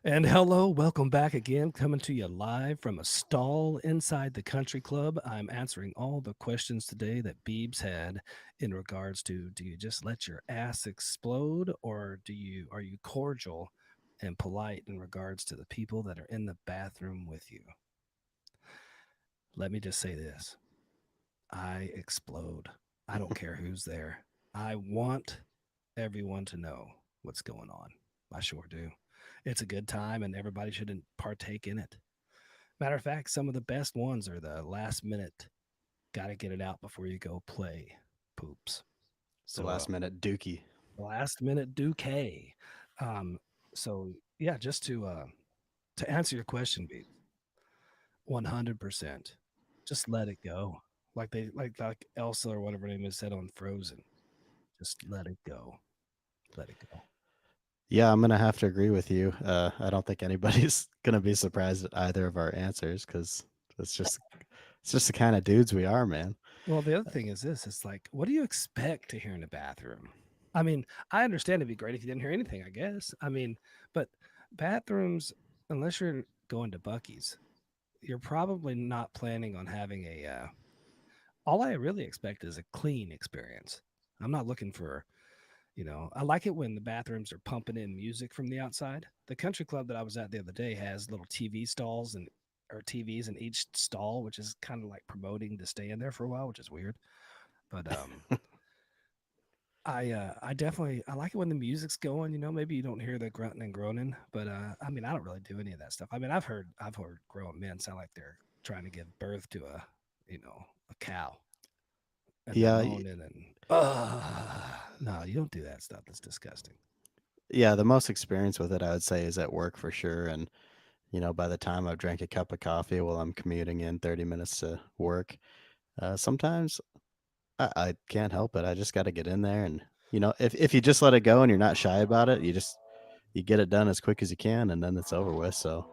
And hello, welcome back again, coming to you live from a stall inside the country club. I'm answering all the questions today that Beebs had in regards to do you just let your ass explode or are you cordial and polite in regards to the people that are in the bathroom with you? Let me just say this. I explode. I don't care who's there. I want everyone to know what's going on. I sure do. It's a good time and everybody should partake in it. Matter of fact, some of the best ones are the last minute, got to get it out before you go play poops. The So, last minute dookie. last minute Duque. Um, so, yeah, just to answer your question, B, 100%. Just let it go. Like Elsa or whatever her name is said on Frozen. Just let it go. Let it go. Yeah, I'm gonna have to agree with you. I don't think anybody's gonna be surprised at either of our answers because it's just it's just the kind of dudes we are, man. Well, the other thing is this: it's like, what do you expect to hear in a bathroom? I mean, I understand it'd be great if you didn't hear anything. I guess. I mean, but bathrooms, unless you're going to Bucky's, you're probably not planning on having a. All I really expect is a clean experience. I'm not looking for, I like it when the bathrooms are pumping in music from the outside. The country club that I was at the other day has little TV stalls and or TVs in each stall, which is kind of like promoting to stay in there for a while, which is weird. But I definitely I like it when the music's going. Maybe you don't hear the grunting and groaning, but I mean I don't really do any of that stuff. I mean I've heard grown men sound like they're trying to give birth to a cow, and they're Yeah, moaning and no, you don't do that stuff. That's disgusting. yeah. The most experience with it, I would say, is at work for sure. And by the time I've drank a cup of coffee while I'm commuting in 30 minutes to work, sometimes I can't help it. I just got to get in there, and if you just let it go and you're not shy about it, you get it done as quick as you can, and then it's over with. So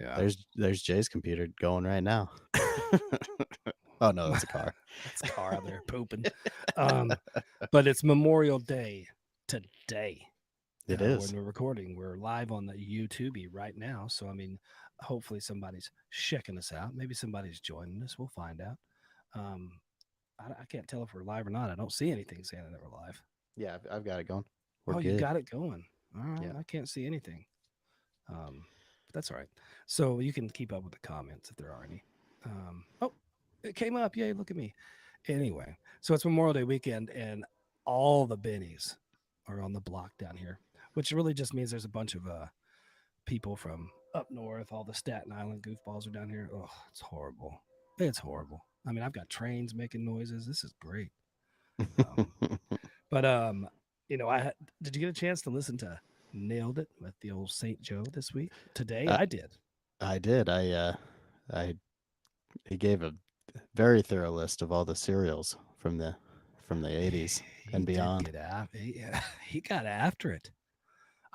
Yeah. there's Jay's computer going right now. Oh no, that's a car. That's car out there pooping. Um, but it's Memorial Day today. It When is. we're recording, we're live on the YouTube right now. So I mean, hopefully somebody's checking us out. Maybe somebody's joining us. We'll find out. Um, I can't tell if we're live or not. I don't see anything saying that we're live. Yeah, I've got it going. We're Oh, you good. got it going. All right, Yeah. I can't see anything. But that's all right. So you can keep up with the comments if there are any. Oh, it came up. Yay! Look at me. Anyway, so it's Memorial Day weekend, and all the bennies are on the block down here, which really just means there's a bunch of people from up north. All the Staten Island goofballs are down here. Oh, it's horrible. It's horrible. I mean, I've got trains making noises. This is great. Um, but I did you get a chance to listen to Nailed It with the old Saint Joe this week? Today I I did. I did. I he gave a very thorough list of all the cereals from the 80s He and did beyond. get after. He got after it.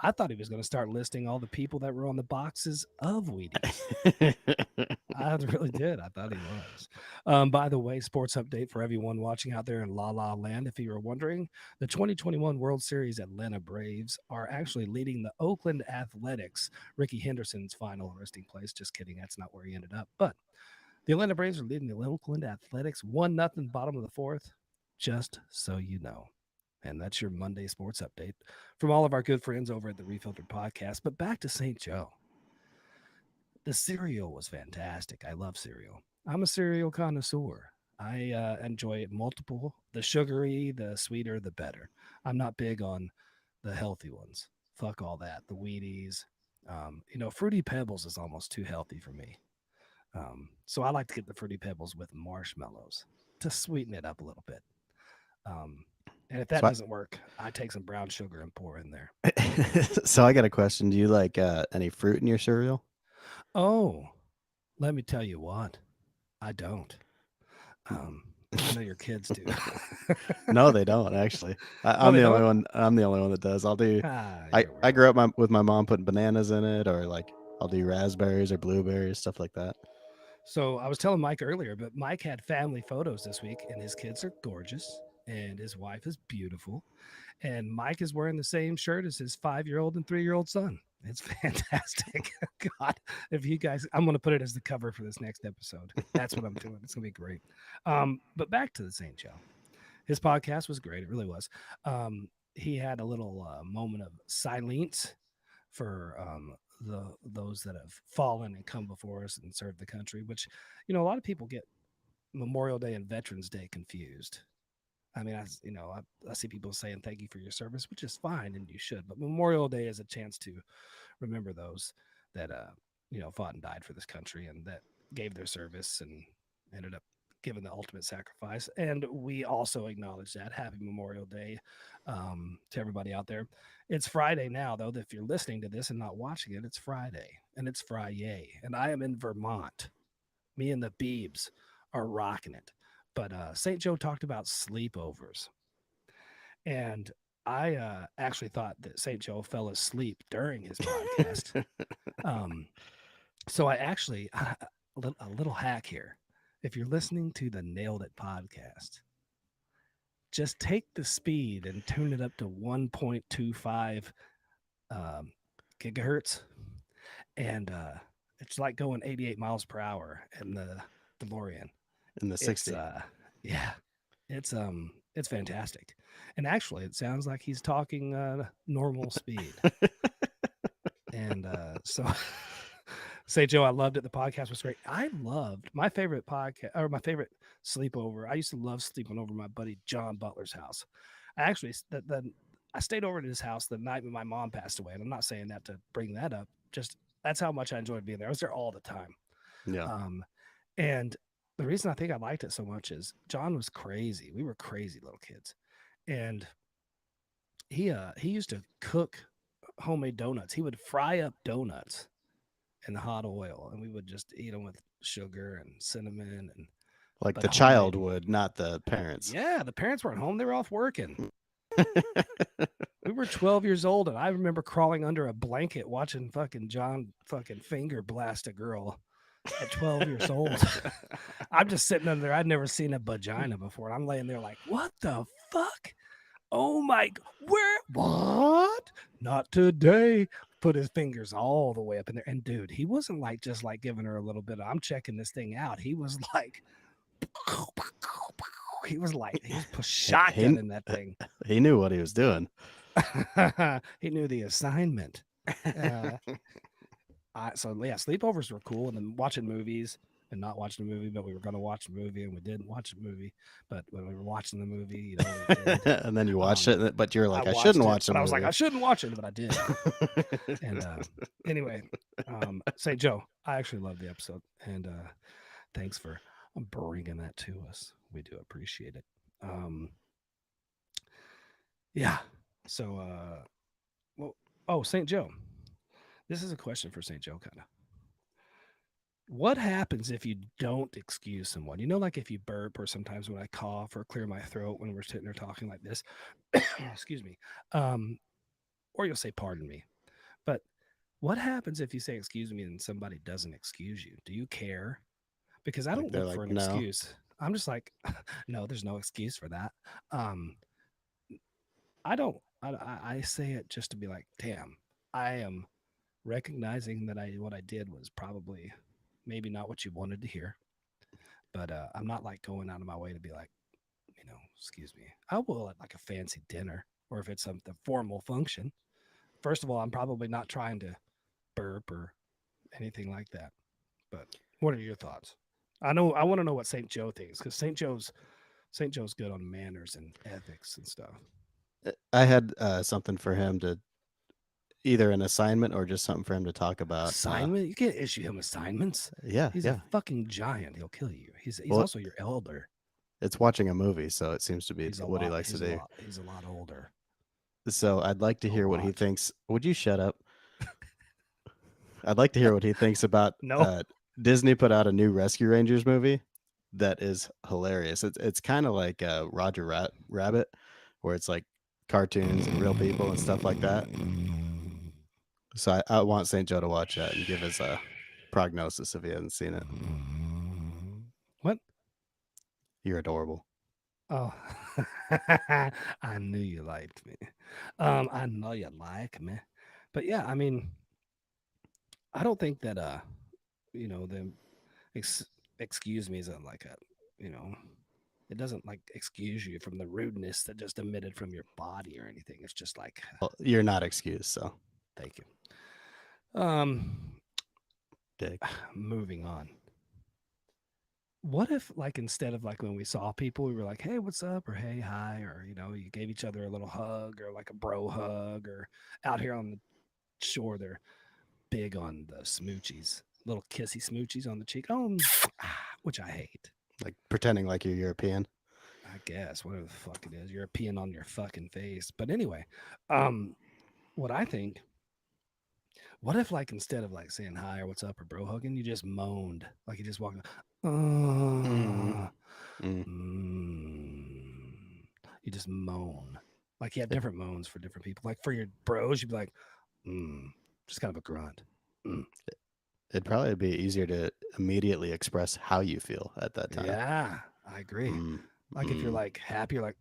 I thought he was going to start listing all the people that were on the boxes of Wheaties. I really did. I thought he was. By the way, sports update for everyone watching out there in La La Land. If you were wondering, the 2021 World Series Atlanta Braves are actually leading the Oakland Athletics. Ricky Henderson's final resting place. Just kidding. That's not where he ended up. But the Atlanta Braves are leading the Oakland Athletics 1-0, bottom of the fourth. Just so you know. And that's your Monday sports update from all of our good friends over at the Refiltered Podcast. But back to St. Joe. The cereal was fantastic. I love cereal. I'm a cereal connoisseur. I enjoy multiple. The sugary, the sweeter, the better. I'm not big on the healthy ones. Fuck all that. The Wheaties. Fruity Pebbles is almost too healthy for me. So I like to get the Fruity Pebbles with marshmallows to sweeten it up a little bit. Um, and if that So doesn't work, I take some brown sugar and pour in there. so I got a question. Do you like any fruit in your cereal? Oh, let me tell you what. I don't. Um, I know your kids do. No, they don't actually. I, Oh, I'm they the only don't? one. I'm the only one that does. I'll do. I You're a I weirdo. grew up with my mom putting bananas in it, or like I'll do raspberries or blueberries, stuff like that. So I was telling Mike earlier, but Mike had family photos this week, and his kids are gorgeous. and his wife is beautiful. And Mike is wearing the same shirt as his 5-year-old and 3-year-old son. It's fantastic. God, if you guys, I'm going to put it as the cover for this next episode. That's what I'm doing. It's going to be great. But back to the St. Joe. His podcast was great. It really was. He had a little moment of silence for those that have fallen and come before us and served the country, which, a lot of people get Memorial Day and Veterans Day confused. I mean, I see people saying thank you for your service, which is fine and you should, but Memorial Day is a chance to remember those that fought and died for this country and that gave their service and ended up giving the ultimate sacrifice. And we also acknowledge that. Happy Memorial Day to everybody out there. It's Friday now, though. If you're listening to this and not watching it, it's Friday and it's Friday, and I am in Vermont. Me and the Beebs are rocking it. But St. Joe talked about sleepovers. And I actually thought that St. Joe fell asleep during his podcast. So I actually, a little hack here. If you're listening to the Nailed It podcast, just take the speed and tune it up to 1.25 gigahertz. And it's like going 88 miles per hour in the DeLorean. In the 60. It's fantastic. And actually, it sounds like he's talking normal speed. And so, St. Joe, I loved it. The podcast was great. I loved my favorite podcast or my favorite sleepover. I used to love sleeping over my buddy John Butler's house. I actually, I stayed over at his house the night when my mom passed away. And I'm not saying that to bring that up. Just that's how much I enjoyed being there. I was there all the time. Yeah. And the reason I think I liked it so much is John was crazy. We were crazy little kids. And he used to cook homemade donuts. He would fry up donuts in the hot oil, and we would just eat them with sugar and cinnamon and like the child would, not the parents. Yeah, the parents weren't home. They were off working. We were 12 years old, and I remember crawling under a blanket watching fucking John fucking finger blast a girl at 12 years old. I'm just sitting under there. I'd never seen a vagina before. And I'm laying there like, what the fuck? Oh my, what? Not today. Put his fingers all the way up in there. And dude, he wasn't like just like giving her a little bit of, I'm checking this thing out. He was like, he was shotgun in that thing. He knew what he was doing. He knew the assignment. So yeah, sleepovers were cool, and then watching movies and not watching a movie, but we were going to watch a movie and we didn't watch a movie. But when we were watching the movie, we did. And then you watched it, but you're like, I shouldn't watch it. I was like, I shouldn't watch it, but I did. And anyway, St. Joe, I actually loved the episode, and thanks for bringing that to us. We do appreciate it. Yeah. So, St. Joe. This is a question for St. Joe, kind of. What happens if you don't excuse someone? Like if you burp, or sometimes when I cough or clear my throat when we're sitting there talking like this, excuse me, or you'll say, pardon me. But what happens if you say, excuse me, and somebody doesn't excuse you? Do you care? Because I don't look for an excuse. I'm just like, no, there's no excuse for that. I don't, I say it just to be like, damn, I am recognizing that what I did was probably maybe not what you wanted to hear, but I'm not like going out of my way to be like, excuse me. I will at like a fancy dinner, or if it's something formal function. First of all, I'm probably not trying to burp or anything like that. But what are your thoughts? I want to know what St. Joe thinks, because St. Joe's good on manners and ethics and stuff. I had something for him to, either an assignment or just something for him to talk about. Assignment? You can't issue him assignments. Yeah, he's a fucking giant. He'll kill you. He's also your elder. It's watching a movie, so it seems to be what he likes to do. He's a lot older. So I'd like to hear what he thinks. Would you shut up? I'd like to hear what he thinks about. Disney put out a new Rescue Rangers movie that is hilarious. It's kind of like Roger Rabbit, where it's like cartoons and real people and stuff like that. So I want St. Joe to watch that and give his prognosis if he hasn't seen it. What? You're adorable. Oh, I knew you liked me. I know you like me, but yeah, I mean, I don't think that the ex- excuse me isn't like a, you know, it doesn't like excuse you from the rudeness that just emitted from your body or anything. It's just like, Well, you're not excused, so thank you. Um, dick. moving on. What if, like, instead of like when we saw people, we were like, "Hey, what's up?" or "Hey, hi," or you gave each other a little hug or like a bro hug, or out here on the shore, they're big on the smoochies, little kissy smoochies on the cheek. Oh, which I hate. Like pretending like you're European. I guess whatever the fuck it is, you're peeing on your fucking face. But anyway, um, what I think, what if like instead of like saying hi or what's up or bro hugging, you just moaned, like you just walked, Mm, uh, mm. mm. You just moan. Like you have It, different moans for different people. Like for your bros, you'd be like, just kind of a grunt. Mm. it'd probably be easier to immediately express how you feel at that time. Yeah, I agree. Mm, Like if you're mm. like happy, you're like,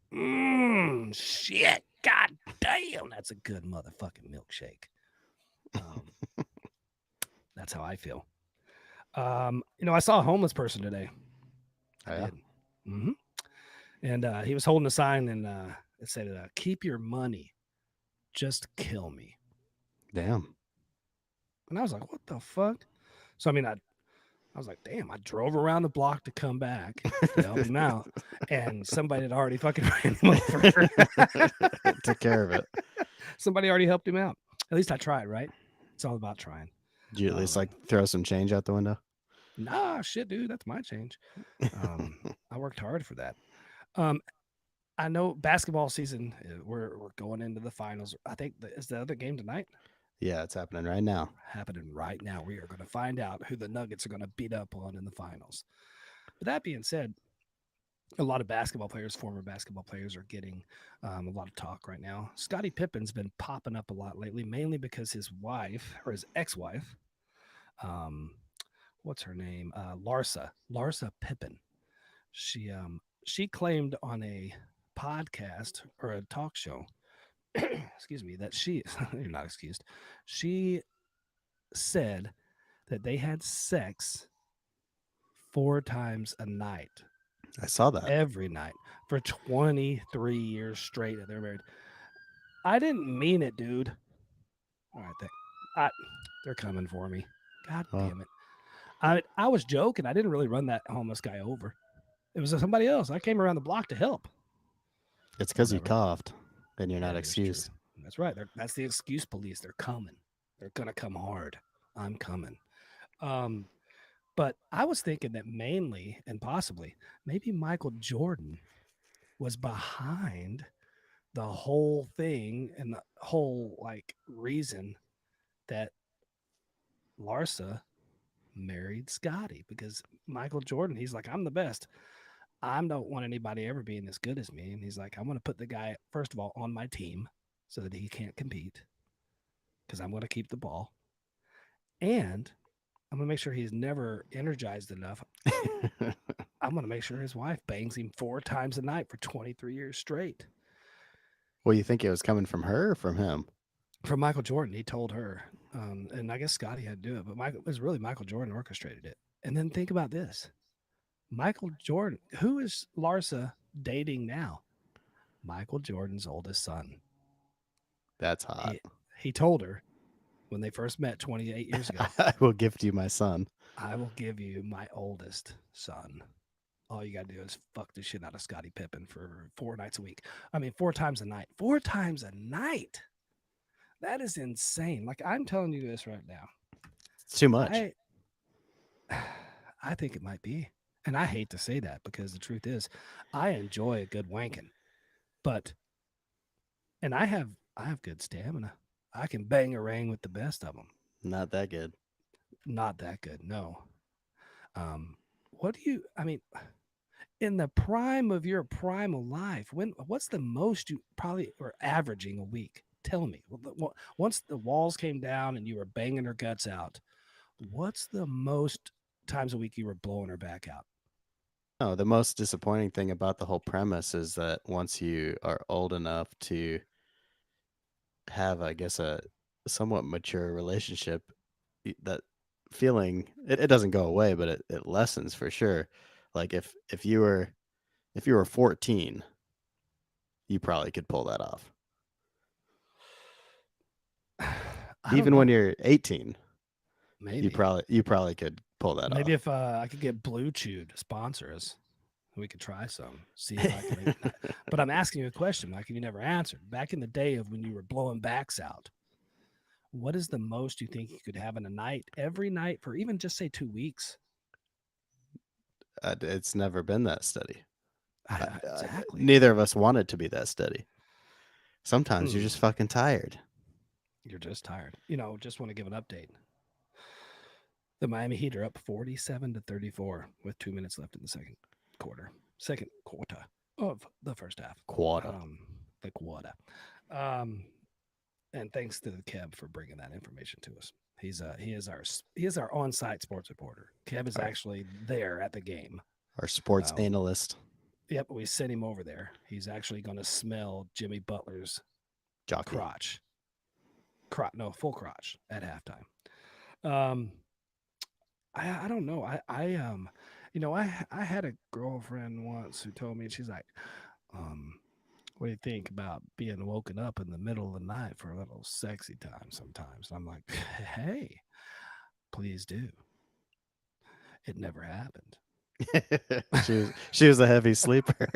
shit, god damn, that's a good motherfucking milkshake. Um, that's how I feel. I saw a homeless person today. I Oh, yeah. did. hmm And he was holding a sign, and it said, "Keep your money, just kill me." Damn. And I was like, "What the fuck?" So I mean, I was like, "Damn!" I drove around the block to come back to help him out, and somebody had already fucking ran him over. Took care of it. Somebody already helped him out. At least I tried, right? It's all about trying. Did you at least Um, like throw some change out the window? nah, shit, dude, that's my change. I worked hard for that. Um, I know basketball season. We're going into the finals. I think is the other game tonight Yeah, it's happening right now. happening right now. We are going to find out who the Nuggets are going to beat up on in the finals. But that being said, a lot of basketball players, former basketball players, are getting a lot of talk right now. Scottie Pippen's been popping up a lot lately, mainly because his wife or his ex-wife, um, what's her name, Larsa Pippen. She claimed on a podcast or a talk show, excuse me, that you're not excused. She said that they had sex 4 times a night, I saw that. every night for 23 years straight that they're married. I didn't mean it, dude. All right, they're coming for me. God Well, damn it. I was joking. I didn't really run that homeless guy over. It was somebody else. I came around the block to help. it's because you Whatever. coughed and you're not That is true. excused. That's right. That's the excuse police. They're coming. They're gonna come hard. I'm coming. Um, but I was thinking that mainly and possibly maybe Michael Jordan was behind the whole thing and the whole like reason that Larsa married Scotty, because Michael Jordan, he's like, I'm the best. I don't want anybody ever being as good as me. And he's like, I'm going to put the guy, first of all, on my team so that he can't compete because I'm going to keep the ball. And I'm going to make sure he's never energized enough. I'm going to make sure his wife bangs him 4 times a night for 23 years straight. Well, you think it was coming from her or from him? From Michael Jordan, he told her. And I guess Scotty had to do it, but it was really Michael Jordan orchestrated it. And then think about this. Michael Jordan, who is Larsa dating now? Michael Jordan's oldest son. That's hot. He told her when they first met 28 years ago, I will gift you my son. I will give you my oldest son. All you got to do is fuck the shit out of Scottie Pippen for 4 nights a week. I mean, 4 times a night. 4 times a night. That is insane. Like, I'm telling you this right now. It's too much. I I think it might be. And I hate to say that because the truth is I enjoy a good wanking. But and I have good stamina. I can bang a ring with the best of them. Not that good. Not that good, no. What do you? I mean, in the prime of your primal life, what's the most you probably were averaging a week? Tell me. Once the walls came down and you were banging her guts out, what's the most times a week you were blowing her back out? No, the most disappointing thing about the whole premise is that once you are old enough to have, I guess, a somewhat mature relationship, that feeling it doesn't go away, but it lessens for sure. Like if you were 14, you probably could pull that off. I don't Even when know. you're 18, Maybe. you probably could pull that Maybe off. if I could get Blue Chew to sponsor us, we could try some. See if I can maybe not. But I'm asking you a question, Mike, and you never answered. Back in the day of when you were blowing backs out, what is the most you think you could have in a night, every night for even just say 2 weeks? It's never been that steady. Exactly. Neither of us wanted to be that steady. Sometimes you're just Hmm. fucking tired. You're just tired. Just want to give an update. The Miami Heat are up 47-34 with 2 minutes left in the second quarter of the first half. Quarter. Um, the quarter. Um, and thanks to Kev for bringing that information to us. He is our on-site sports reporter. Kev is Our, actually there at the game. our sports Um, analyst, yep, we sent him over there. He's actually going to smell Jimmy Butler's jockey. crotch. No, full crotch at halftime. Um, I don't know. I had a girlfriend once who told me, she's like, um, what do you think about being woken up in the middle of the night for a little sexy time sometimes? And I'm like, hey, please do. It never happened. She was a heavy sleeper.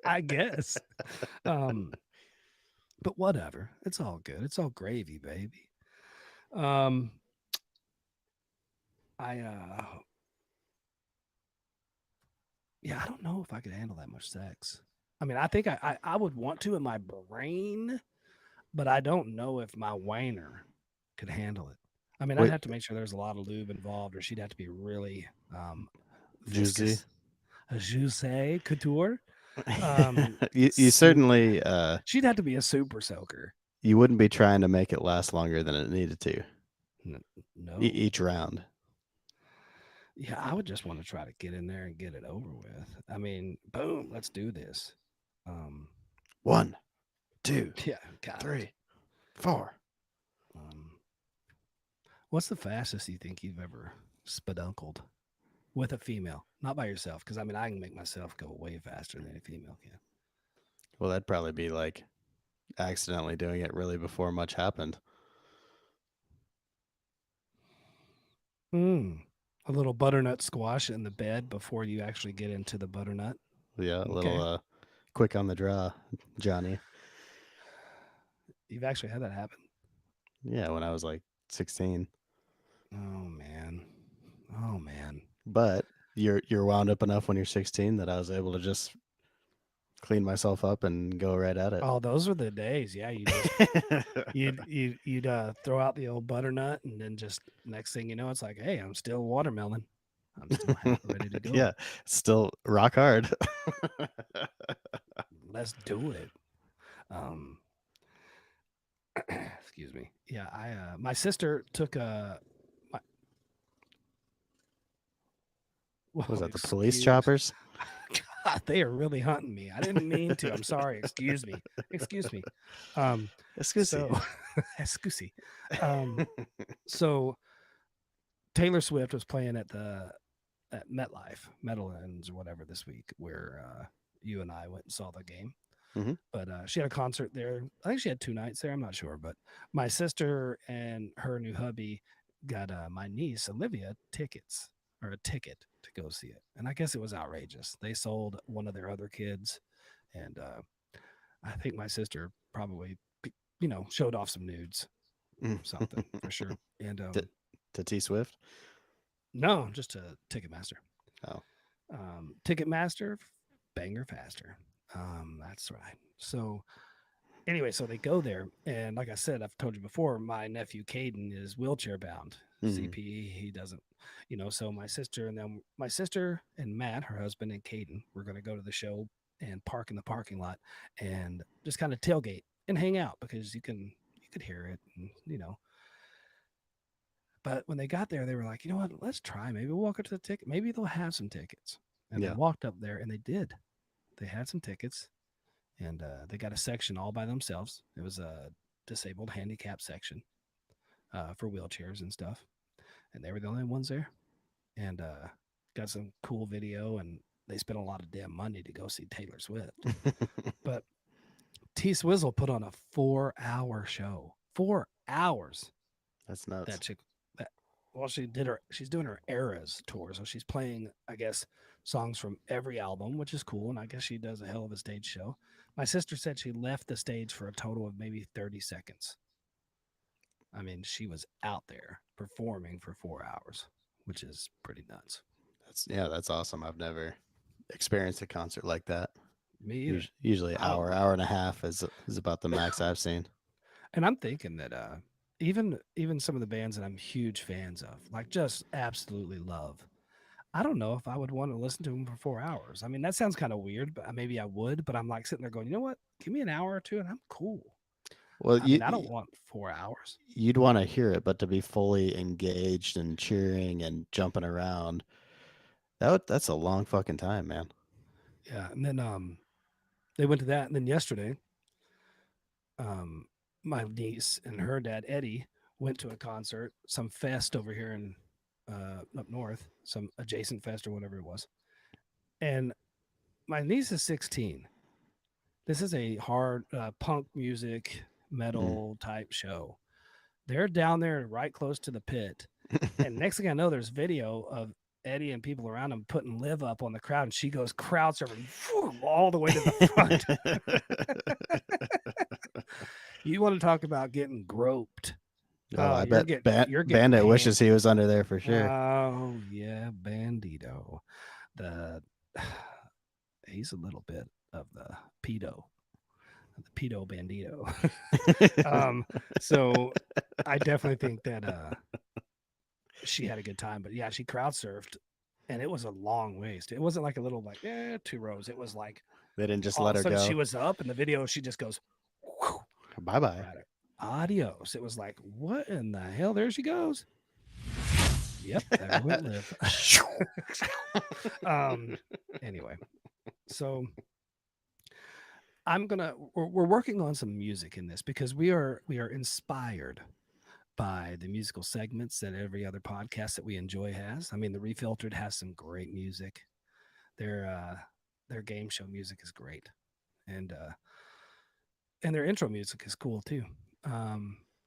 I guess. Um, but whatever. It's all good. It's all gravy, baby. Um, I yeah, I don't know if I could handle that much sex. I mean, I think I would want to in my brain, but I don't know if my whiner could handle it. I mean, I'd Wait, have to make sure there's a lot of lube involved, or she'd have to be really Juicy. viscous, a say couture. You Super. certainly She'd have to be a super soaker. you wouldn't be trying to make it last longer than it needed to No. each round. Yeah, I would just want to try to get in there and get it over with. I mean, boom, let's do this. Um, 1, 2, yeah, got it. 3, 4. Um, what's the fastest you think you've ever spedunkled with a female? Not by yourself, because I mean, I can make myself go way faster than a female can. Well, that'd probably be like accidentally doing it really before much happened. Mm. A little butternut squash in the bed before you actually get into the butternut. Yeah, a little Okay. quick on the draw, Johnny. You've actually had that happen. Yeah, when I was like 16. Oh man. Oh man. But you're wound up enough when you're 16 that I was able to just clean myself up and go right at it. Oh, those were the days. Yeah, you'd throw out the old butternut, and then just next thing you know, it's like, hey, I'm still watermelon. I'm still ready to go. Yeah, still rock hard. Let's do it. Um, excuse me. Yeah, my sister took a. My, Was whoa, that the police excuse. choppers? God, they are really hunting me. I didn't mean to. I'm sorry. Excuse me. Excuse me. Um, Excuse me. so, excuse me. So Taylor Swift was playing at MetLife, Meadowlands or whatever this week, where you and I went and saw the game. Mm-hmm. But she had a concert there. I think she had 2 nights there. I'm not sure, but my sister and her new hubby got my niece Olivia tickets or a ticket to go see it, and I guess it was outrageous. They sold one of their other kids, and I think my sister probably showed off some nudes, something for sure. And to T Swift? no, just a Ticketmaster. Oh. Ticketmaster, banger faster. That's right. So anyway, so they go there, and like I said, I've told you before, my nephew Caden is wheelchair bound. Mm-hmm. CPE, he doesn't, So my sister and Matt, her husband, and Caden, we're going to go to the show and park in the parking lot and just kind of tailgate and hang out because you could hear it, and. But when they got there, they were like, you know what? Let's try. Maybe we'll walk up to the ticket. Maybe they'll have some tickets. And they Yeah. walked up there, and they did. They had some tickets, and they got a section all by themselves. It was a disabled handicap section for wheelchairs and stuff, and they were the only ones there. And got some cool video, and they spent a lot of damn money to go see Taylor Swift. But T Swizzle put on a 4-hour show. 4 hours. That's nuts. That chick. That she's doing her Eras tour, so she's playing, I guess, songs from every album, which is cool. And I guess she does a hell of a stage show. My sister said she left the stage for a total of maybe 30 seconds. I mean, she was out there performing for 4 hours, which is pretty nuts. That's awesome. I've never experienced a concert like that. Me either. Usually I don't- hour and a half is about the max I've seen. And I'm thinking that even some of the bands that I'm huge fans of, like just absolutely love, I don't know if I would want to listen to them for 4 hours. I mean, that sounds kind of weird, but maybe I would. But I'm like sitting there going, you know what? Give me an hour or two, and I'm cool. Well, I mean, I don't want 4 hours. you'd want to hear it, but to be fully engaged and cheering and jumping around, that's a long fucking time, man. Yeah, and then they went to that, and then yesterday, my niece and her dad Eddie went to a concert, some fest over here in up north, some adjacent fest or whatever it was. And my niece is 16. This is a hard punk music, metal type show. They're down there right close to the pit. And next thing I know, there's video of Eddie and people around him putting Liv up on the crowd, and she goes crowd surfing all the way to the front. You want to talk about getting groped? Oh, I you're bet you're getting Bandit panned. wishes he was under there for sure. Oh yeah, Bandito. He's a little bit of the pedo bandito. So I definitely think that she had a good time. But yeah, she crowd surfed, and it was a long ways. It wasn't like a little 2 rows. It was like They didn't just all let of her a sudden go. she was up, and the video she just goes, whew, Bye bye. right, adios. It was like, what in the hell? There she goes. Yep, there went Liv. Anyway, so we're working on some music in this because we are inspired by the musical segments that every other podcast that we enjoy has. I mean, the Refiltered has some great music. Their game show music is great, and their intro music is cool too.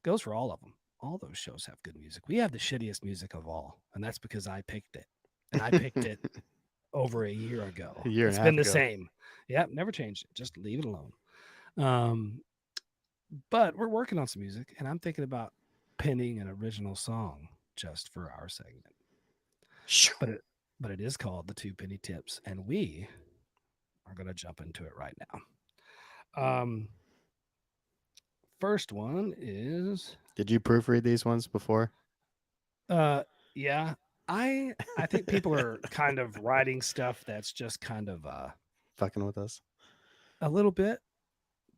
Goes for all of them. All those shows have good music. We have the shittiest music of all, and that's because I picked it, and I picked it over a year ago. It's been the same. Yep, never changed it. Just leave it alone. But we're working on some music, and I'm thinking about pinning an original song just for our segment. But it is called the 2 Penny Tips, and we are going to jump into it right now. First one is. Did you proofread these ones before? Yeah. I think people are kind of writing stuff that's just kind of fucking with us a little bit,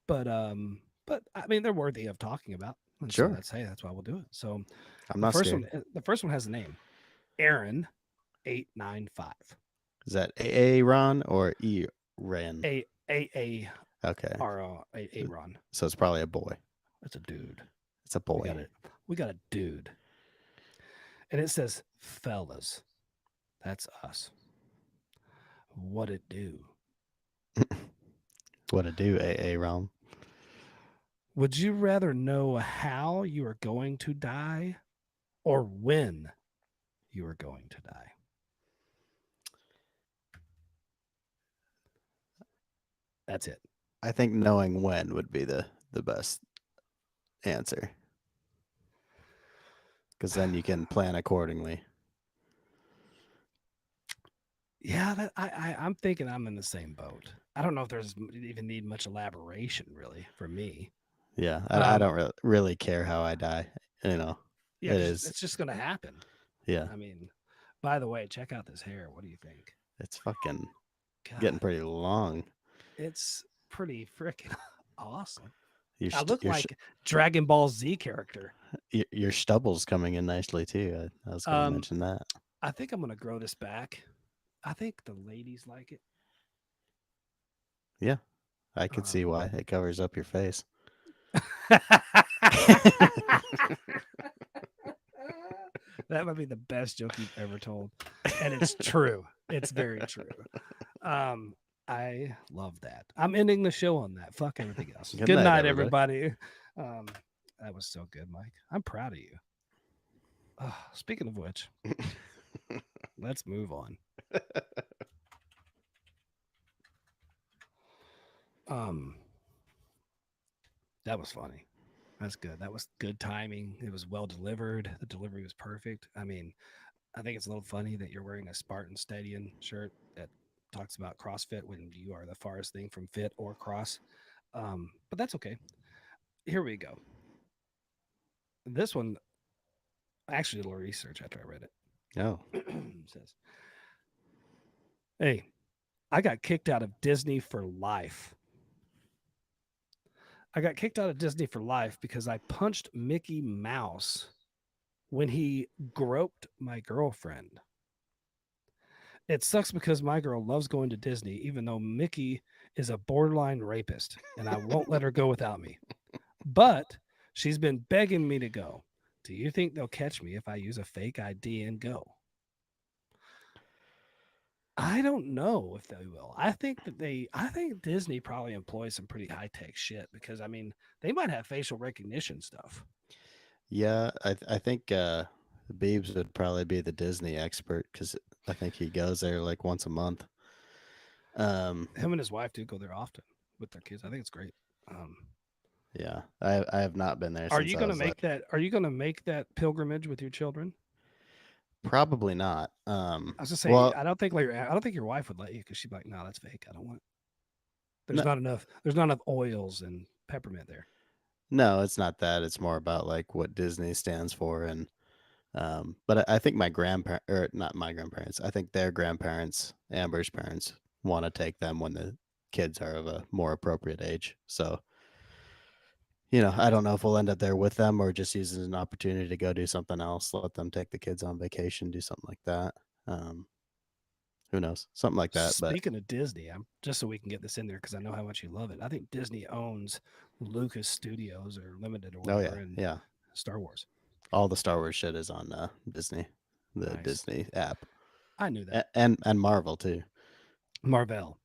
but I mean they're worthy of talking about. And sure. So that's why we'll do it. So I'm not scared. The first one has a name, Aaron 895. Is that Aaron or Ren? A Okay. Aaron. So it's probably a boy. That's a dude. It's a boy. We got a dude. And it says, fellas, that's us. What it do? What it do, Aaron? Would you rather know how you are going to die or when you are going to die? That's it. I think knowing when would be the best answer. Because then you can plan accordingly. Yeah, I'm thinking I'm in the same boat. I don't know if there's even need much elaboration really for me. Yeah, I don't really care how I die. Yeah, it's just going to happen. Yeah. I mean, by the way, check out this hair. What do you think? It's fucking getting pretty long. It's pretty freaking awesome. I look like Dragon Ball Z character. Your stubble's coming in nicely too. I was going to mention that. I think I'm going to grow this back. I think the ladies like it. Yeah, I could see Um, why. It covers up your face. that might be the best joke you've ever told, and it's true. It's very true. Um, I love that. I'm ending the show on that. Fuck everything else. Good Good night, night, everybody. everybody. Um, that was so good, Mike. I'm proud of you. Speaking of which, let's move on. Um, that was funny. That's good. That was good timing. It was well delivered. The delivery was perfect. I mean, I think it's a little funny that you're wearing a Spartan Stadium shirt that talks about CrossFit when you are the farthest thing from fit or cross. But that's okay. Here we go. This one, I actually did a little research after I read Oh, it. It says, hey, I got kicked out of Disney for life. I got kicked out of Disney for life because I punched Mickey Mouse when he groped my girlfriend. It sucks because my girl loves going to Disney, even though Mickey is a borderline rapist, and I won't let her go without me. But she's been begging me to go. Do you think they'll catch me if I use a fake ID and go? I don't know if they will. I think Disney probably employs some pretty high tech shit because I mean they might have facial recognition stuff. yeah. I think Beebs would probably be the Disney expert because I think he goes there like once a month. Him and his wife do go there often with their kids. I think it's great. Um, Yeah, I have not been there are since you I gonna was make like, that? Are you gonna make that pilgrimage with your children? probably not. I was gonna say Well, I don't think your wife would let you because she'd be like, no, that's fake. I don't want. no, There's not enough oils and peppermint there. no, it's not that. It's more about like what Disney stands for, and but I think my grandparent or not my grandparents. I think their grandparents, Amber's parents, want to take them when the kids are of a more appropriate age. So Yeah, I that's don't know if we'll end up there with them or just use it as an opportunity to go do something else. Let them take the kids on vacation, do something like that. Um, who knows? Something like that. But speaking of Disney. I'm just so we can get this in there because I know how much you love it. I think Disney owns Lucas Studios or Limited or oh yeah, whatever in yeah. Star Wars. All the Star Wars shit is on Disney, the Nice. Disney app, I knew that. And Marvel too. Marvel.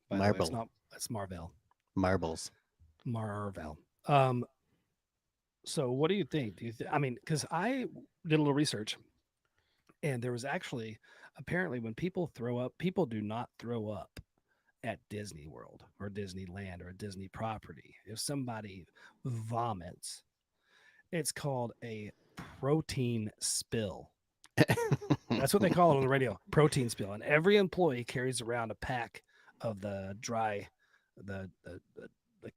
By the way, it's Marble, not. It's Marvel. marbles. Marvel. Um. So, what do you think? I mean, because I did a little research, and there was actually apparently when people throw up, people do not throw up at Disney World or Disneyland or a Disney property. If somebody vomits, it's called a protein spill. That's what they call it on the radio, protein spill. And every employee carries around a pack of the dry, the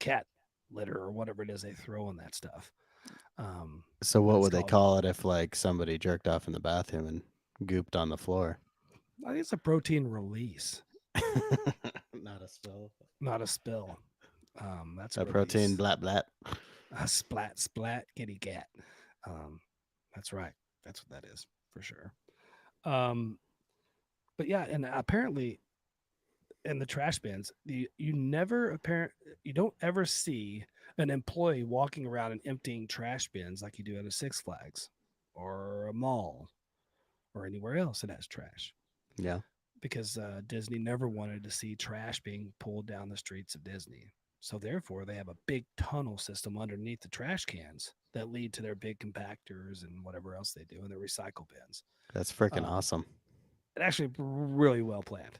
cat litter or whatever it is they throw in that stuff. So But what it's would they called, call it if like somebody jerked off in the bathroom and gooped on the floor? I think it's a protein release, Not a spill. not a spill. That's a A protein release. blat blat. A splat, splat, kitty cat. Um, that's right. That's what that is for sure. Um, but yeah, and apparently in the trash bins, you don't ever see an employee walking around and emptying trash bins like you do at a Six Flags or a mall or anywhere else that has trash. Yeah. Because Disney never wanted to see trash being pulled down the streets of Disney. So therefore, they have a big tunnel system underneath the trash cans that lead to their big compactors and whatever else they do in their recycle bins. That's freaking Um, awesome. it actually really well planned.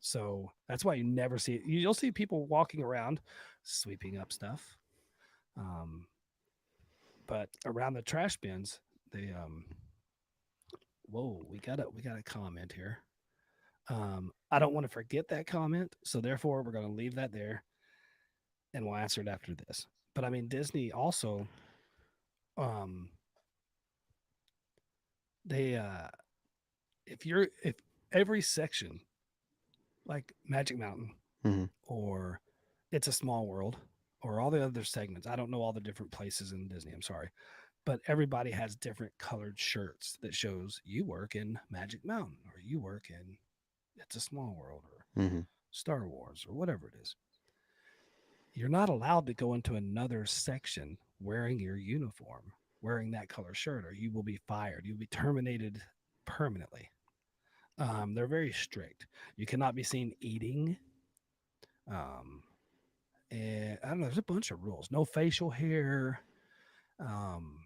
So that's why you never see it. You'll see people walking around sweeping up stuff. Um, but around the trash bins, they whoa, we got a comment here. I don't want to forget that comment, so therefore we're going to leave that there, and we'll answer it after this. But I mean, Disney also, um, they if every section like Magic Mountain Hmm. or It's a Small World or all the other segments, I don't know all the different places in Disney. I'm sorry, but everybody has different colored shirts that shows you work in Magic Mountain or you work in It's a Small World or Hmm. Star Wars or whatever it is. You're not allowed to go into another section wearing your uniform, wearing that color shirt, or you will be fired. You'll be terminated permanently. They're very strict. You cannot be seen eating. Um, and I don't know. There's a bunch of rules. No facial hair. Um,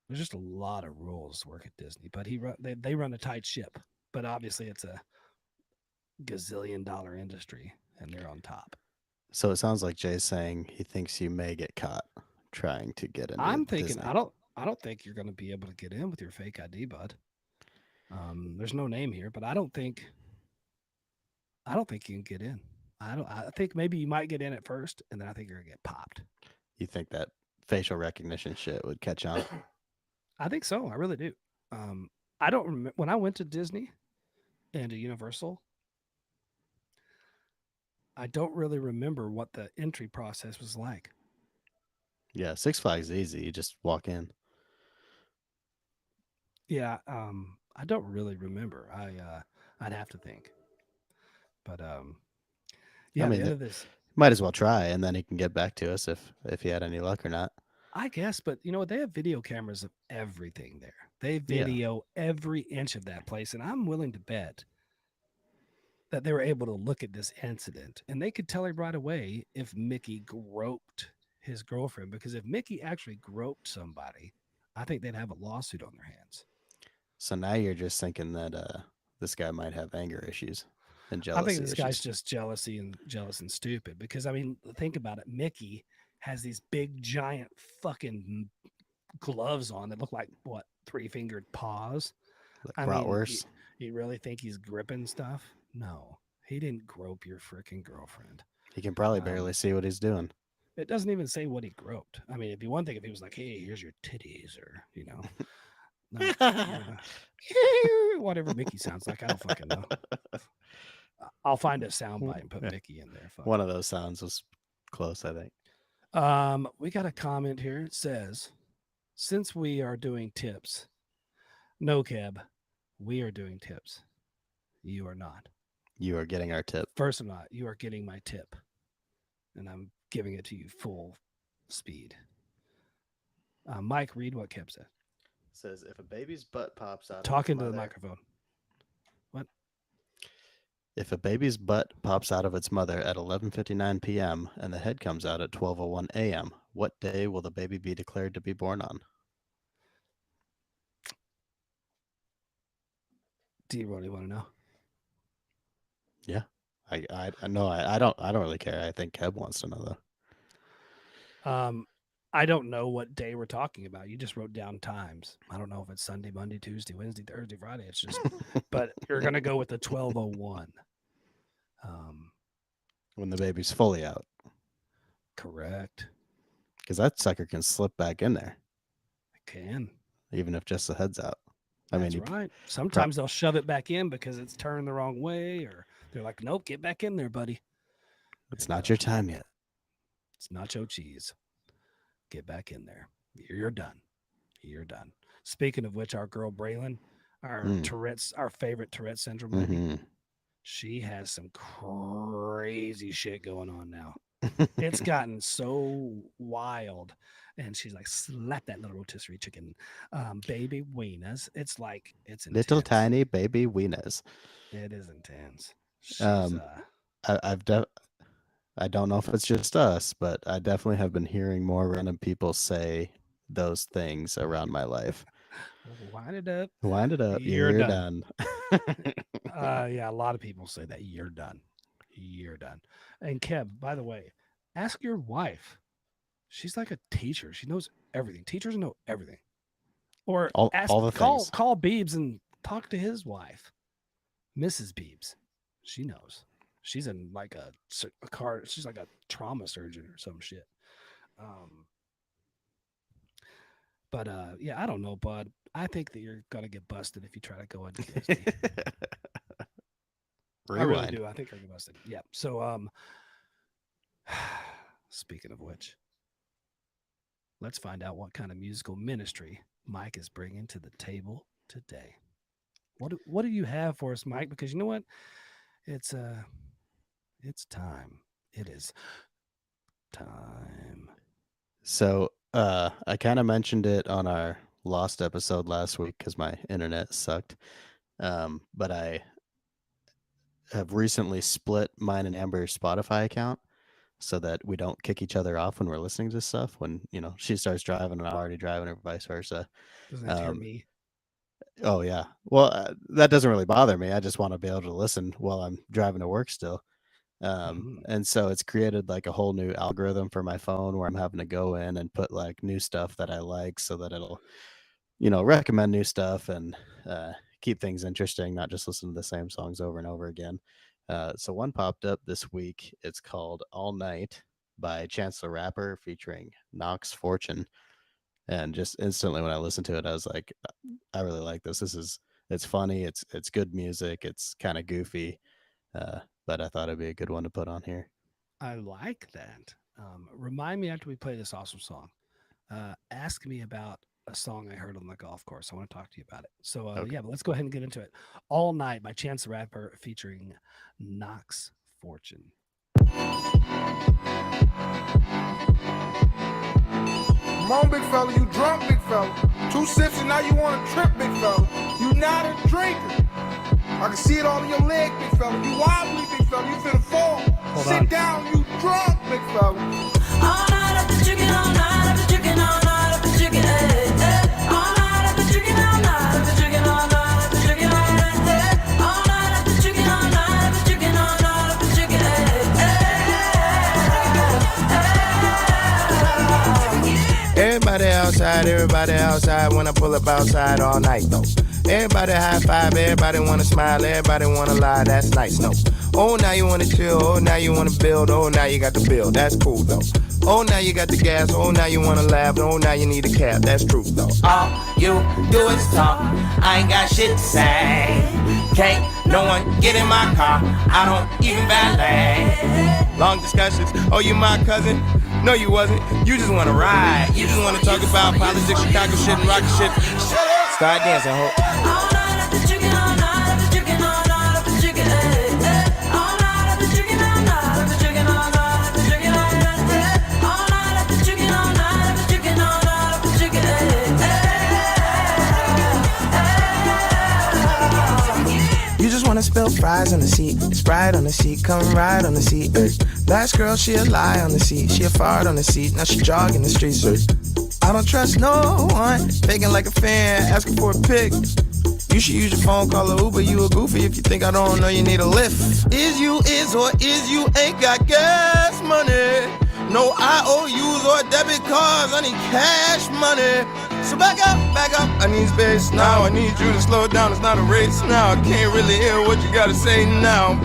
there's just a lot of rules to work at Disney. But they run a tight ship. But obviously, it's a gazillion-dollar industry, and they're on top. So it sounds like Jay's saying he thinks you may get caught trying to get into I'm thinking Disney. I don't think you're going to be able to get in with your fake ID, bud. There's no name here, but I don't think you can get in. I think maybe you might get in at first, and then I think you're gonna get popped. You think that facial recognition shit would catch on? I think so. I really do. Um, I don't remember when I went to Disney and to Universal. I don't really remember what the entry process was like. Yeah, Six Flags is easy. You just walk in. Yeah, I don't really remember. I'd have to think. But I yeah, the mean, end of this, might as well try, and then he can get back to us if he had any luck or not. I guess. But you know what? They have video cameras of everything there. They Yeah. video every inch of that place, and I'm willing to bet that they were able to look at this incident and they could tell him right away if Mickey groped his girlfriend. Because if Mickey actually groped somebody, I think they'd have a lawsuit on their hands. So now you're just thinking that this guy might have anger issues and I think jealousy this guy's issues. just jealous and stupid. Because I mean, think about it. Mickey has these big giant fucking gloves on that look like what 3-fingered paws. Like I mean, bratwurst. you really think he's gripping stuff? No, he didn't grope your freaking girlfriend. He can probably Um, barely see what he's doing. It doesn't even say what he groped. I mean, it'd be one thing if he was like, "Hey, here's your titties," or no, whatever Mickey sounds like. I don't fucking know. I'll find a soundbite and put Mickey in there. Fuck One of those sounds was close, I think. it. We got a comment here. It says, "Since we are doing tips, no, Keb, we are doing tips. You are not. You are getting our tip. First, I'm not. You are getting my tip, and I'm giving it to you full speed." Mike, read what Keb said. It says if a baby's butt pops out Talking to the microphone. What? If a baby's butt pops out of its mother at 11:59 p.m. and the head comes out at 12:01 a.m., what day will the baby be declared to be born on? Do you really want to know? Yeah. I know I don't really care. I think Keb wants to know though. I don't know what day we're talking about. You just wrote down times. I don't know if it's Sunday, Monday, Tuesday, Wednesday, Thursday, Friday. It's just, but you're gonna go with the 12:01. When the baby's fully out. Correct. Because that sucker can slip back in there, It can. even if just the head's out. That's right. Sometimes they'll shove it back in because it's turned the wrong way, or they're like, "Nope, get back in there, buddy. It's not your time yet. It's nacho cheese. Get back in there. You're done. You're done." Speaking of which, our girl Braylon, our favorite Tourette syndrome lady, Mhm. she has some crazy shit going on now. It's gotten so wild. And she's like, slap that little rotisserie chicken, baby wieners. It's like, it's intense. Little tiny baby wieners. It is intense. She's, I don't know if it's just us, but I definitely have been hearing more random people say those things around my life. Wind it up. Wind it up. You're done. Yeah, a lot of people say that. You're done. You're done. And Kev, by the way, ask your wife. She's like a teacher. She knows everything. Teachers know everything. Or all the things. Call Beebs and talk to his wife, Mrs. Beebs. She knows. She's in like a car. She's like a trauma surgeon or some shit. But yeah, I don't know, bud. I think that you're gonna get busted if you try to go into Disney. I really do. I think you're gonna get busted. Yeah. So speaking of which, Let's find out what kind of musical ministry Mike is bringing to the table today. What do you have for us, Mike? Because you know what? It's it's time. It is time. So I kind of mentioned it on our lost episode last week because my internet sucked. But I have recently split mine and Amber's Spotify account so that we don't kick each other off when we're listening to stuff. When she starts driving and I'm already driving, or vice versa. Doesn't that hurt Um, me? oh yeah. Well, that doesn't really bother me. I just want to be able to listen while I'm driving to work still. Mhm. And so it's created like a whole new algorithm for my phone where I'm having to go in and put like new stuff that I like so that it'll recommend new stuff and keep things interesting, not just listen to the same songs over and over again. So one popped up this week. It's called All Night by Chance the Rapper featuring Knox Fortune. And just instantly when I listened to it, I was like, I really like this. It's funny. It's good music. It's kind of goofy. But I thought it'd be a good one to put on here. I like that. Remind me after we play this awesome song. Ask me about a song I heard on the golf course. I want to talk to you about it. So Okay. yeah, but let's go ahead and get into it. All Night by Chance the Rapper featuring Knox Fortune. Come on, big fella, you drunk, big fella. 2 sips and now you want to trip, big fella. You not a drinker. I can see it all in your leg, big fella. You wobbly, big fella. You finna fall. Hold Sit on. down, you drunk, big fella. All night I've been drinking, all night I've been drinking, all night I've been drinking, all night I've been drinking, all night I've been drinking, all night I've been drinking, all night I've been drinking, all night I've been drinking, all night I've been drinking, Everybody outside when I pull up outside all night though. Everybody high five, everybody wanna smile, everybody wanna lie, that's nice, no. Oh, now you wanna chill, oh, now you wanna build, oh, now you got the bill, that's cool though. Oh, now you got the gas, oh, now you wanna laugh, oh, now you need a cab, that's true though. all you do is talk, I ain't got shit to say. Can't no one get in my car, I don't even valet. Long discussions, oh, you my cousin? No, you wasn't, you just wanna ride. You just wanna talk about politics, Chicago shit, and rock shit. Start dancing, ho. All night I've been drinking, all night I've been drinking, all night I've been drinking, all night I've been drinking, all night I've been drinking, all night I've been drinking, all night I've been drinking, all night I've been drinking, all night I've been drinking, You just wanna spill fries on the seat, Sprite on the seat, come ride on the seat. Last girl, she a lie on the seat, she a fart on the seat, now she jogging the streets. I don't trust no one, faking like a fan, asking for a pic. You should use your phone, call a Uber, you a goofy if you think I don't know you need a lift. Is you is or is you ain't got gas money. No IOUs or debit cards, I need cash money. So back up, I need space now. I need you to slow down, it's not a race now. I can't really hear what you gotta say now.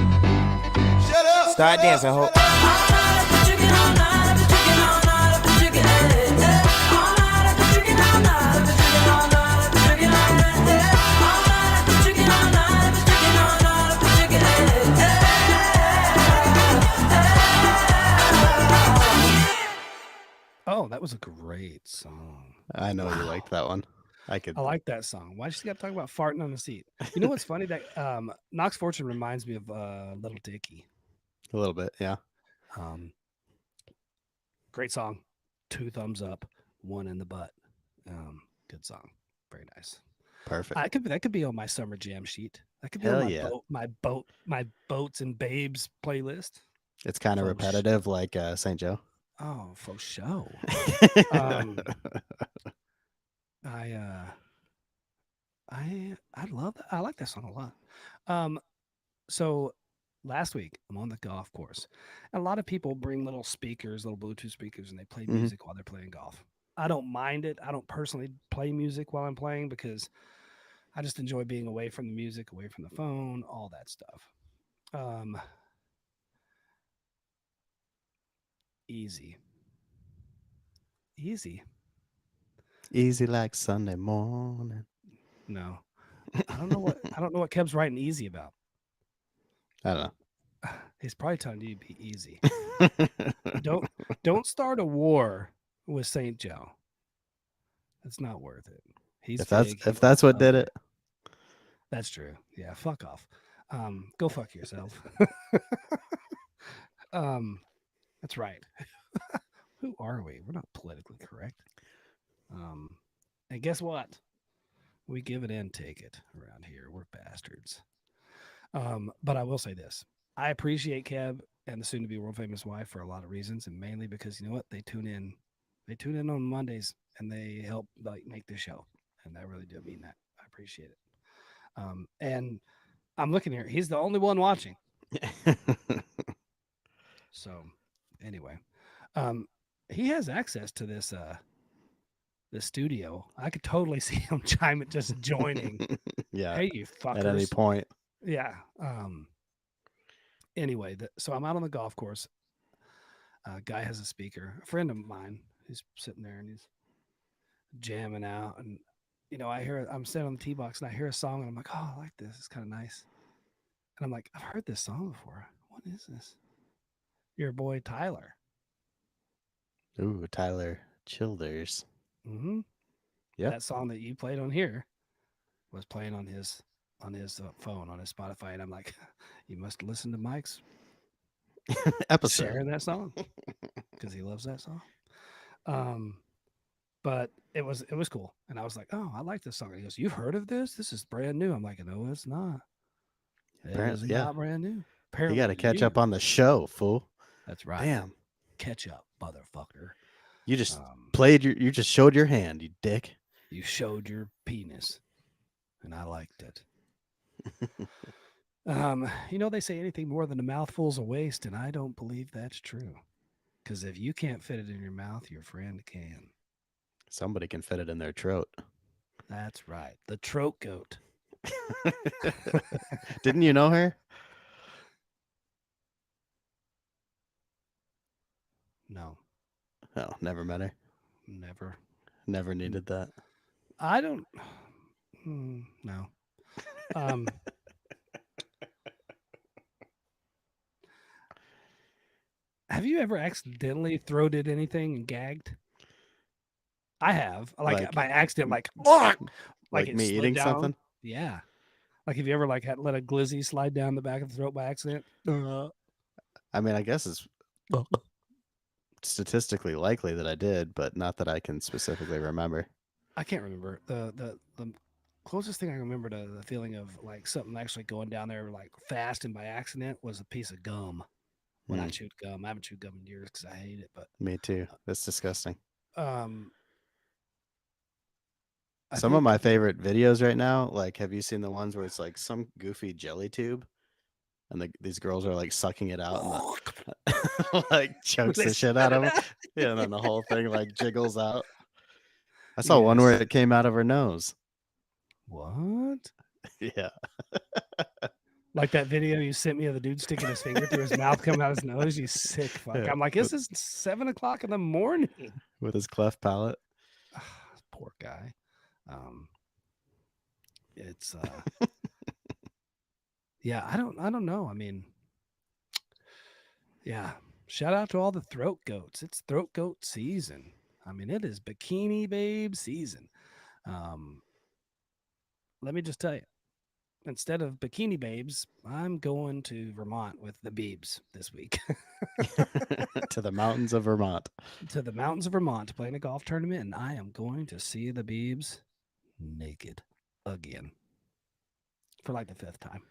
Shut up. Start dancing, ho. all night I've been drinking, all night I've been drinking, all night I've been drinking, all night I've been drinking, all night I've been drinking, all night I've been drinking, all night I've been drinking, all night I've been drinking, all night I've been drinking. Oh, that was a great song. I know you liked that one. I could. I like that song. Why does she got to talk about farting on the seat? You know what's funny? That Knox Fortune reminds me of Little Dicky. A little bit, yeah. Great song. 2 thumbs up, 1 in the butt. Good song. Very nice. Perfect. That could be on my summer jam sheet. That could be Hell on yeah. my boats and babes playlist. It's kind of For repetitive, like St. Joe. Oh, for show. Um, I love that. I like that song a lot. So last week I'm on the golf course. And a lot of people bring little speakers, little Bluetooth speakers, and they play Mhm. music while they're playing golf. I don't mind it. I don't personally play music while I'm playing because I just enjoy being away from the music, away from the phone, all that stuff. Easy. Easy like Sunday morning. No. I don't know what Kev's writing easy about. I don't He's probably telling you to be easy. know. Don't start a war with St. Joe. It's not worth it. He's If that's big, he if that's wants what did ugly. it, That's true. Yeah, fuck off. Go fuck yourself. That's right. Who are we? We're not politically correct. And guess what? We give it and take it around here. We're bastards. But I will say this: I appreciate Kev and the soon-to-be world-famous wife for a lot of reasons, and mainly because you know what? They tune in. They tune in on Mondays, and they help like make the show, and I really do mean that. I appreciate it. And I'm looking here; he's the only one watching. So, anyway, he has access to this this studio. I could totally see him chiming, just joining. yeah, Hey, you fuckers! at any point. Yeah. Anyway, so I'm out on the golf course. Guy has a speaker. A friend of mine who's sitting there and he's jamming out, and you know, I'm sitting on the tee box and I hear a song and I'm like, oh, I like this. It's kind of nice. And I'm like, I've heard this song before. What is this? Your boy Tyler. Ooh, Tyler Childers. Mm-hmm. Yep. That song that you played on here was playing on his phone, on his Spotify, and I'm like, you must listen to Mike's Episode. sharing that song because he loves that song. But it was cool, and I was like, oh, I like this song. And he goes, you've heard of this? This is brand new. I'm like, no, it's not. It's Yeah. not brand new. You Apparently, got to catch up on the show, fool. That's right. Damn. Catch up, motherfucker. You just Um, you just showed your hand, you dick. You showed your penis, and I liked it. You know, they say anything more than a mouthful's a waste, and I don't believe that's true. Because if you can't fit it in your mouth, your friend can. Somebody can fit it in their throat. That's right. The throat goat. Didn't you know her? No, Oh, never met her. never. Never needed that. I don't. No. Have you ever accidentally throated anything and gagged? I have. Like by accident, like Like it me slid eating down. something? Yeah. Like, have you ever like let a glizzy slide down the back of the throat by accident? I mean, I guess it's statistically likely that I did, but not that I can specifically remember. I can't remember the closest thing I remember to the feeling of like something actually going down there like fast and by accident was a piece of gum. When I chewed gum, I haven't chewed gum in years because I hate it. But Me too. That's disgusting. I Some of think my favorite videos right now, like, have you seen the ones where it's like some goofy jelly tube, and these girls are like sucking it out and like chokes they the shit spit out of it them? out. Yeah, and then the whole thing like jiggles out. I saw one where Yes. it came out of her nose. What? Yeah. Like that video you sent me of the dude sticking his finger through his mouth, coming out his nose. You sick fuck. Yeah. I'm like, this is 7 o'clock in the morning. With his cleft palate. Poor guy. It's yeah, I don't know. I mean, yeah. Shout out to all the throat goats. It's throat goat season. I mean, it is bikini babe season. Let me just tell you, instead of bikini babes, I'm going to Vermont with the Beebs this week. To the mountains of Vermont. To the mountains of Vermont to play in a golf tournament, and I am going to see the Beebs naked again for like the 5th time.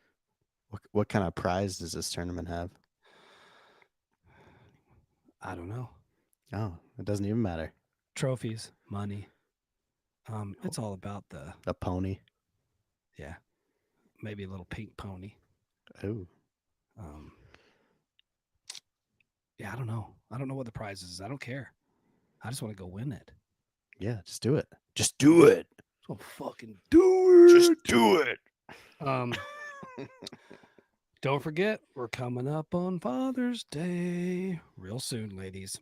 What kind of prize does this tournament have? I don't know. Oh, it doesn't even matter. Trophies, money. It's all about A pony. yeah, maybe a little pink pony. Oh. Yeah, I don't know. I don't know what the prize is. I don't care. I just want to go win it. Yeah, just do it. Just do it. So fucking do it. Just do it. Don't forget, we're coming up on Father's Day real soon, ladies.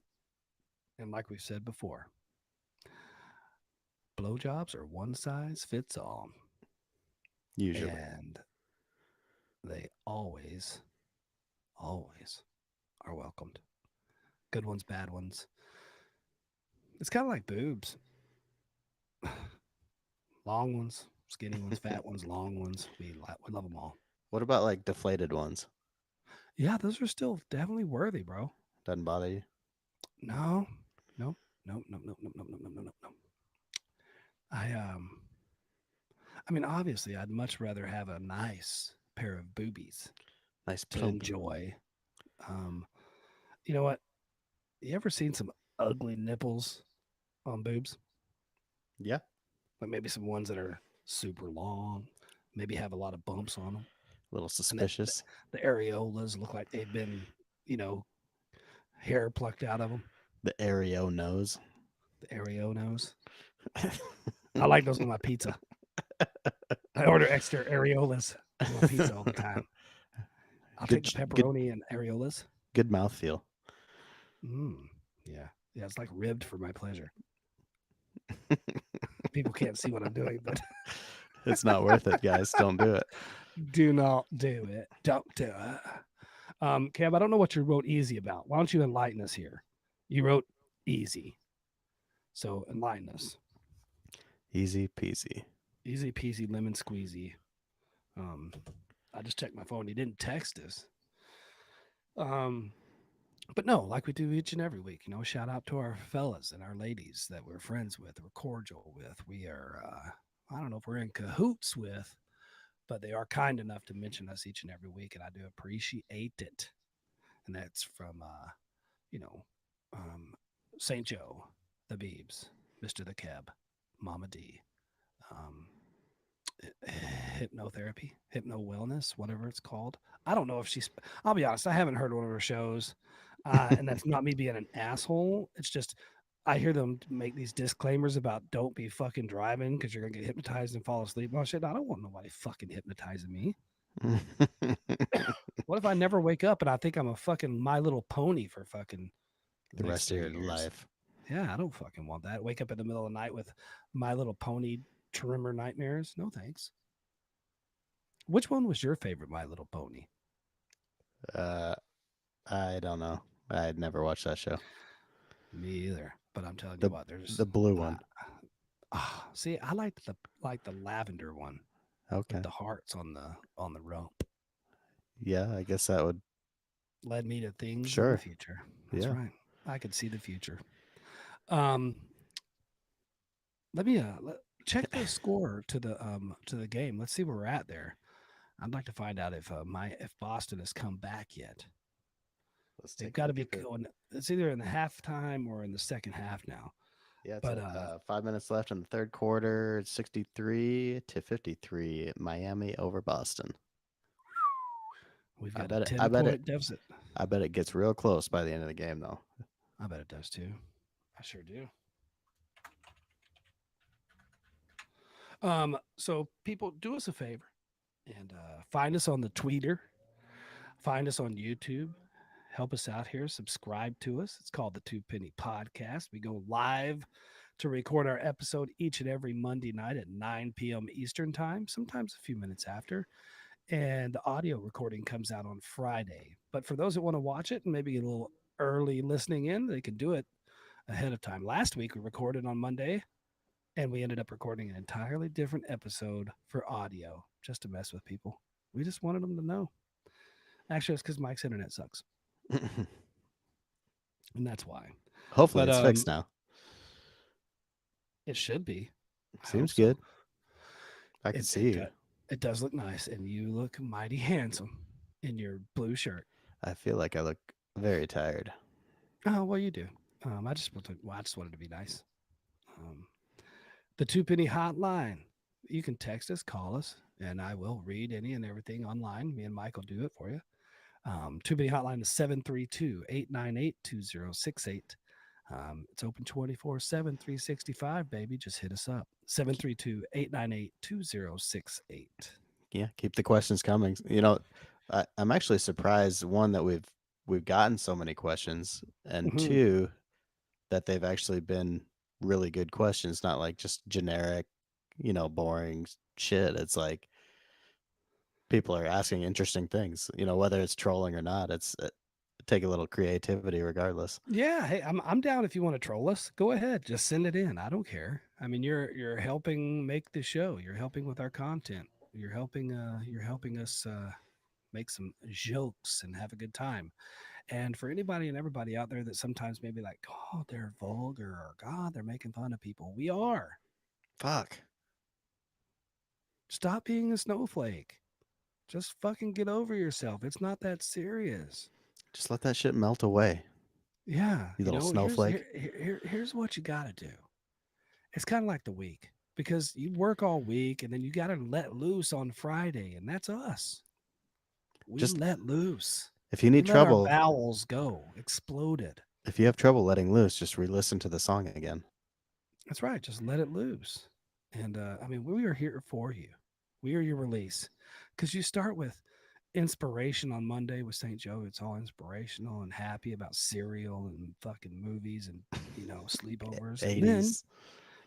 And like we've said before, blowjobs are one size fits all. Usually. And they always are welcomed. Good ones, bad ones. It's kind of like boobs. long ones, skinny ones, fat ones, long ones. We love them all. What about like deflated ones? Yeah, those are still definitely worthy, bro. Doesn't bother you? No, nope, nope, nope, nope, nope, nope, nope, nope, nope, nope. I I mean, obviously, I'd much rather have a nice pair of boobies Nice to plump. enjoy. Um, you know what? You ever seen some ugly nipples on boobs? Yeah. Like maybe some ones that are super long, maybe have a lot of bumps on them. A little And suspicious. the areolas look like they've been, hair plucked out of them. The Aereo nose. The areo nose. I like those on my pizza. I order extra areolas on my pizza all the time. I'll Good take the sh- good- pepperoni and areolas. Good mouthfeel. Yeah. Yeah, it's like ribbed for my pleasure. People can't see what I'm doing, but It's not worth it, guys. Don't do it. do not do it. Don't do it. Cam, I don't know what you wrote easy about. Why don't you enlighten us here? You wrote easy. So enlighten us. Easy peasy. Easy peasy lemon squeezy. I just checked my phone. He didn't text us. But no, like we do each and every week, shout out to our fellas and our ladies that we're friends with, we're cordial with. We are, I don't know if we're in cahoots with, but they are kind enough to mention us each and every week, and I do appreciate it. And that's from, St. Joe, the Beebs, Mr. the Keb, Mama D, hypnotherapy, hypno wellness, whatever it's called. I don't know if she's. I'll be honest, I haven't heard one of her shows, and that's not me being an asshole. It's just I hear them make these disclaimers about don't be fucking driving because you're gonna get hypnotized and fall asleep. Oh shit! I don't want nobody fucking hypnotizing me. What if I never wake up and I think I'm a fucking My Little Pony for fucking The next rest of 3 your years? life. Yeah, I don't fucking want that. Wake up in the middle of the night with My Little Pony trimmer nightmares. No thanks. Which one was your favorite My Little Pony? I don't know. I'd never watched that show. Me either. But I'm telling The- you what, there's The blue one. see, I like the lavender one Okay. with the hearts on the rope. Yeah, I guess that would. Led me to things in Sure. the future. That's Yeah. right. I could see the future. Let me check the score to the game. Let's see where we're at there. I'd like to find out if Boston has come back yet. Let's They've take got a to be look at- going. It's either in the halftime or in the second half now. Yeah, it's but, 5 minutes left in the third quarter. It's 63-53. Miami over Boston. We've I got bet a it- I bet 10-point deficit. I bet it gets real close by the end of the game, though. I bet it does too. I sure do. So people, do us a favor and find us on the Tweeter, find us on YouTube, help us out here, subscribe to us. It's called the Two Penny Podcast. We go live to record our episode each and every Monday night at 9 p.m. Eastern time, sometimes a few minutes after. And the audio recording comes out on Friday. But for those that want to watch it and maybe get a little early listening in, they can do it ahead of time. Last week we recorded on Monday, and we ended up recording an entirely different episode for audio just to mess with people. We just wanted them to know. Actually, it's because Mike's internet sucks, and that's why. Hopefully, But, it's fixed now. It should be. I Seems hope so. good. I can see you. It does look nice, and you look mighty handsome in your blue shirt. I feel like I look very tired. Oh, well, you do. I just wanted to be nice. The Two Penny Hotline. You can text us, call us, and I will read any and everything online. Me and Mike will do it for you. Two Penny Hotline is 732-898-2068. It's open 24/7, 365, baby. Just hit us up. 732-898-2068. Yeah, keep the questions coming. I'm actually surprised, one, that we've gotten so many questions, and Mhm. two, that they've actually been really good questions, not like just generic, boring shit. It's like people are asking interesting things, whether it's trolling or not. It's take a little creativity regardless. Yeah, hey, I'm down if you want to troll us. Go ahead, just send it in. I don't care. I mean, you're helping make the show. You're helping with our content. You're helping us make some jokes and have a good time. And for anybody and everybody out there that sometimes maybe like, oh, they're vulgar or God, they're making fun of people. We are. Fuck. Stop being a snowflake. Just fucking get over yourself. It's not that serious. Just let that shit melt away. Yeah, You little here's snowflake. here's what you got to do. It's kind of like the week because you work all week and then you got to let loose on Friday, and that's us. We Just let loose. if you We need let our trouble, bowels go, exploded. if you have trouble letting loose, just re-listen to the song again. That's right. Just let it loose. And I mean, we are here for you. We are your release because you start with inspiration on Monday with St. Joe. It's all inspirational and happy about cereal and fucking movies and, sleepovers. And then, 80s.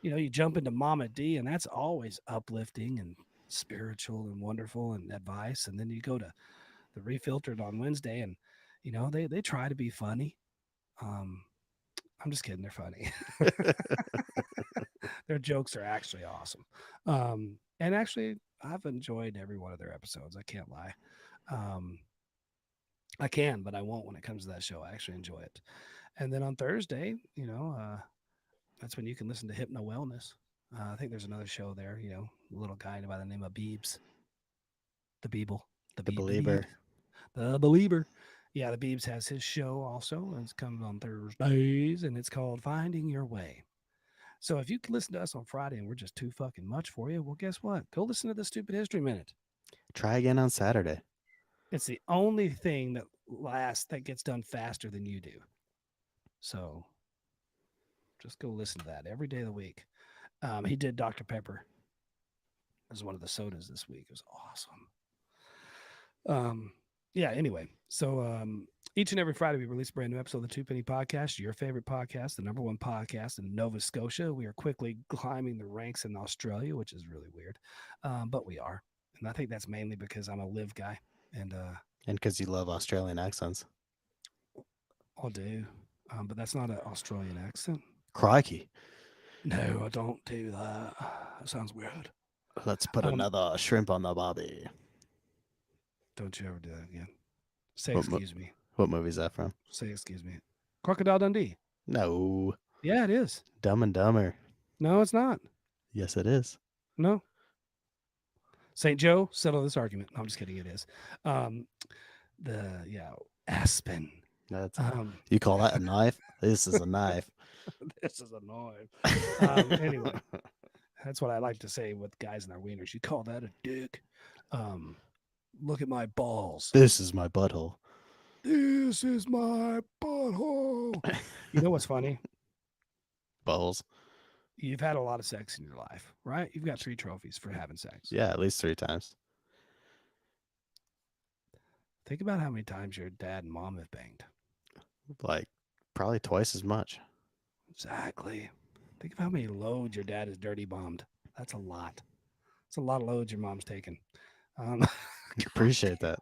you jump into Mama D, and that's always uplifting and spiritual and wonderful and advice. And then you go to the Refiltered on Wednesday, and, they try to be funny. I'm just kidding. They're funny. Their jokes are actually awesome. And actually, I've enjoyed every one of their episodes. I can't lie. I can, but I won't when it comes to that show. I actually enjoy it. And then on Thursday, that's when you can listen to Hypno Wellness. I think there's another show there, a little guy by the name of Beebs. The Beeble. The Beeb- Believer. The Believer. Yeah, the Beebs has his show also. And it comes on Thursdays, and it's called Finding Your Way. So if you can listen to us on Friday and we're just too fucking much for you, well, guess what? Go listen to the Stupid History Minute. Try again on Saturday. It's the only thing that gets done faster than you do. So just go listen to that every day of the week. He did Dr. Pepper as one of the sodas this week. It was awesome. Yeah, anyway. So each and every Friday we release a brand new episode of the Two Penny Podcast, your favorite podcast, the number one podcast in Nova Scotia. We are quickly climbing the ranks in Australia, which is really weird. But we are. And I think that's mainly because I'm a live guy. And because you love Australian accents. I do. But that's not an Australian accent. Crikey. No, I don't do that. That sounds weird. Let's put another shrimp on the barbie. Don't you ever do that again. Say What excuse me. What movie is that from? Say excuse me. Crocodile Dundee. No. Yeah, it is. Dumb and Dumber. No, it's not. Yes, it is. No. St. Joe, settle this argument. No, I'm just kidding. It is. Aspen. That's Um, you call that a knife? This is a knife. this is annoying. Anyway, that's what I like to say with guys in our wieners. You call that a dick? Look at my balls. This is my butthole. This is my butthole. You know what's funny? Balls. You've had a lot of sex in your life, right? You've got 3 trophies for having sex. Yeah, at least 3 times. Think about how many times your dad and mom have banged. Like probably twice as much. Exactly. Think of how many loads your dad has dirty bombed. That's a lot. It's a lot of loads your mom's taken. Appreciate that.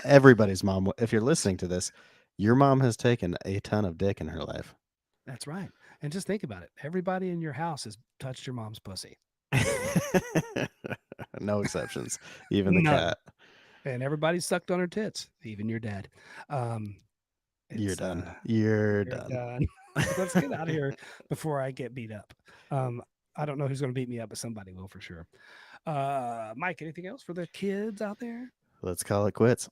Everybody's mom. If you're listening to this, your mom has taken a ton of dick in her life. That's right. And just think about it. Everybody in your house has touched your mom's pussy. No exceptions. Even the None. cat. And everybody sucked on her tits, even your dad. You're It's, done. You're You're done. done. Let's get out of here before I get beat up. I don't know who's going to beat me up, but somebody will for sure. Mike, anything else for the kids out there? Let's call it quits.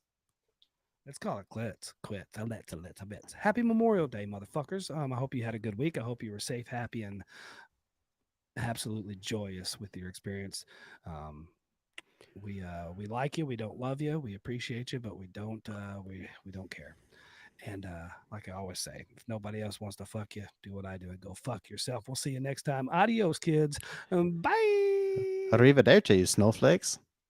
Let's call it quits. Let's. Happy Memorial Day, motherfuckers. I hope you had a good week. I hope you were safe, happy, and absolutely joyous with your experience. We like you. We don't love you. We appreciate you, but we don't care. And like I always say, if nobody else wants to fuck you, do what I do and go fuck yourself. We'll see you next time. Adios, kids. Bye. Arrivederci, you snowflakes.